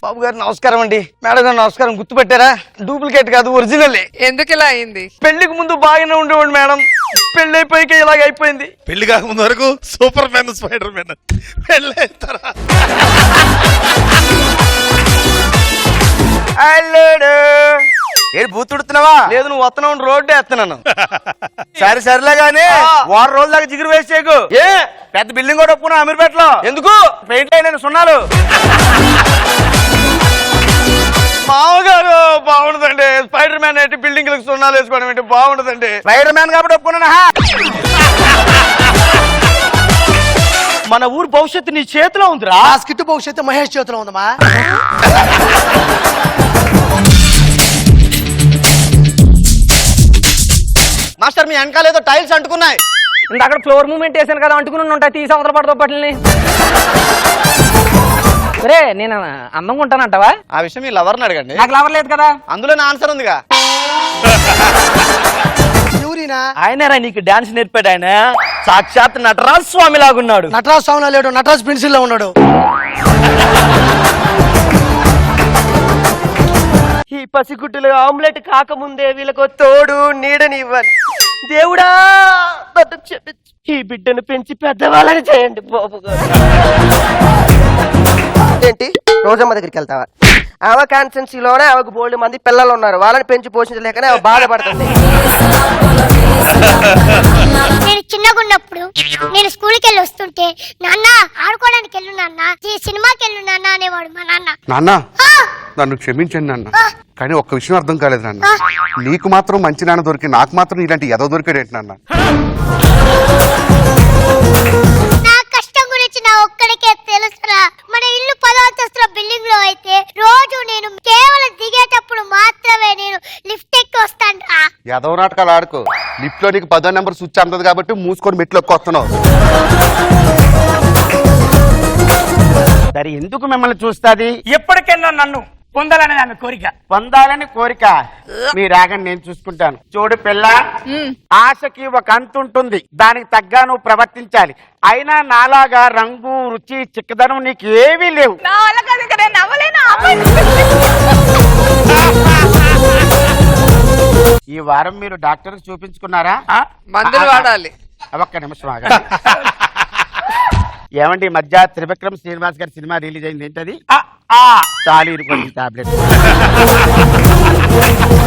బాబు గారు నమస్కారం అండి. మేడం గారు నమస్కారం. గుర్తుపెట్టారా? డూప్లికేట్ కాదు, ఒరిజినల్. ఎందుకు ఇలా అయింది? పెళ్లికి ముందు బాగానే ఉండేవాడు మేడం, పెళ్లి అయిపోయాక ఇలాగ అయిపోయింది. పెళ్లి కాకముందు వరకు సూపర్ మ్యాన్, స్పైడర్ మ్యాన్. పెళ్ళైతారా? ఏడు బూతుడుతున్నావా? లేదు, నువ్వు వస్తున్నావు, రోడ్డు వేస్తున్నాను. సరే సరేలే గానీ వారం రోజుల దాకా జిగురు వేస్ట్ చేయకు. ఏ పెద్ద బిల్డింగ్ కూడా ఒప్పుకున్నా అమీర్పేటలో. ఎందుకు? పెయింట్ అయిన సున్నాలు. మామగారు బాగుండదండి. స్పైడర్ మ్యాన్ అయితే బిల్డింగ్ సున్నాలు వేసుకోవడం ఏంటి? బాగుండదండి. స్పైడర్ మ్యాన్ కాబట్టి ఒప్పుకున్నా. మన ఊరు భవిష్యత్తు నీ చేతిలో ఉందిరా. ఆ స్కిట్ భవిష్యత్తు మహేష్ చేతిలో ఉందమ్మా. మాస్టర్, మీ వెనకాల ఏదో టైల్స్ అంటుకున్నాయి. అక్కడ ఫ్లోర్ మూమెంట్ వేసాను కదా, అంటుకుని ఉంటాయి. తీసి అవతల పడతో పట్లని. రే, నేను అందంగా ఉంటానంటావా? ఆ విషయం మీ లవర్ని అడగండి. నాకు లవర్ లేదు కదా. అందులో నా ఆన్సర్ ఉందిగా. ఎవరినా? ఆయనరా నీకు డాన్స్ నేర్పాడు. ఆయన సాక్షాత్ నటరాజ్ స్వామి లాగున్నాడు. నటరాజ్ స్వామిలో లేడు, నటరాజ్ పెన్సిల్ లో ఉన్నాడు. ఈ పసిగుడ్డులు ఆమ్లెట్ కాకముందే వీళ్ళకు తోడు నీడని ఇవ్వాలి. దేవుడా, ఈ బిడ్డను పెంచి పెద్దవాళ్ళని చేయండి బాబు గారు. ఏంటి రోజమ్మ దగ్గరికి వెళ్తావా? ఆమె కాన్స్టెన్సీలోనే ఆమెకు బోల్డ్ మంది పిల్లలు ఉన్నారు. వాళ్ళని పెంచి పోషించలేకనే ఆమె బాధపడుతుంది. నేను చిన్నగా ఉన్నప్పుడు నేను స్కూల్కి వెళ్ళి వస్తుంటే, నాన్న ఆడుకోవడానికి వెళ్ళు నాన్న, సినిమాకి వెళ్ళు నాన్న అనేవాడు మా నాన్న. నాన్న, నన్ను క్షమించండి నాన్న, కానీ ఒక్క విషయం అర్థం కాలేదు నాన్న. నీకు మాత్రం మంచి నాన్న దొరికి, నాకు మాత్రం ఇలాంటి ఎదో దొరికాడు ఏంటి నాన్న? నా కష్టం గురించి నా ఒక్కడికే తెలుసురా. మన ఇల్లు 10వ అంతస్తుల బిల్డింగ్ లో అయితే రోజు నేను కేవలం దిగేటప్పుడు మాత్రమే నేను లిఫ్ట్ ఎక్కి వస్తాను రా. ఎదవ నాటకాలు ఆడుకో. లిఫ్ట్ లో నీకు 10వ నెంబర్ స్విచ్ అందదు కాబట్టి మూసుకొని మెట్లు ఎక్కి వస్తున్నావు. సరే, ఎందుకు మిమ్మల్ని చూస్తాది? ఎప్పటికైనా నన్ను పొందాలని ఆమె కోరిక. పొందాలని కోరిక. మీ రాగని నేను చూసుకుంటాను. చూడు పిల్ల, ఆశకి ఒక అంతు ఉంటుంది. దానికి తగ్గ నువ్వు ప్రవర్తించాలి. అయినా నాలాగా రంగు, రుచి, చిక్కదనం నీకు ఏమీ లేవు. ఈ వారం మీరు డాక్టర్ చూపించుకున్నారా? మందులు వాడాలి. ఒక్క నిమిషం ఆగండి. ఏమండి, ఈ మధ్య త్రివిక్రమ్ శ్రీనివాస్ గారి సినిమా రిలీజ్ అయింది. ఏంటది? చాలు, ఇరుకోండి టాబ్లెట్.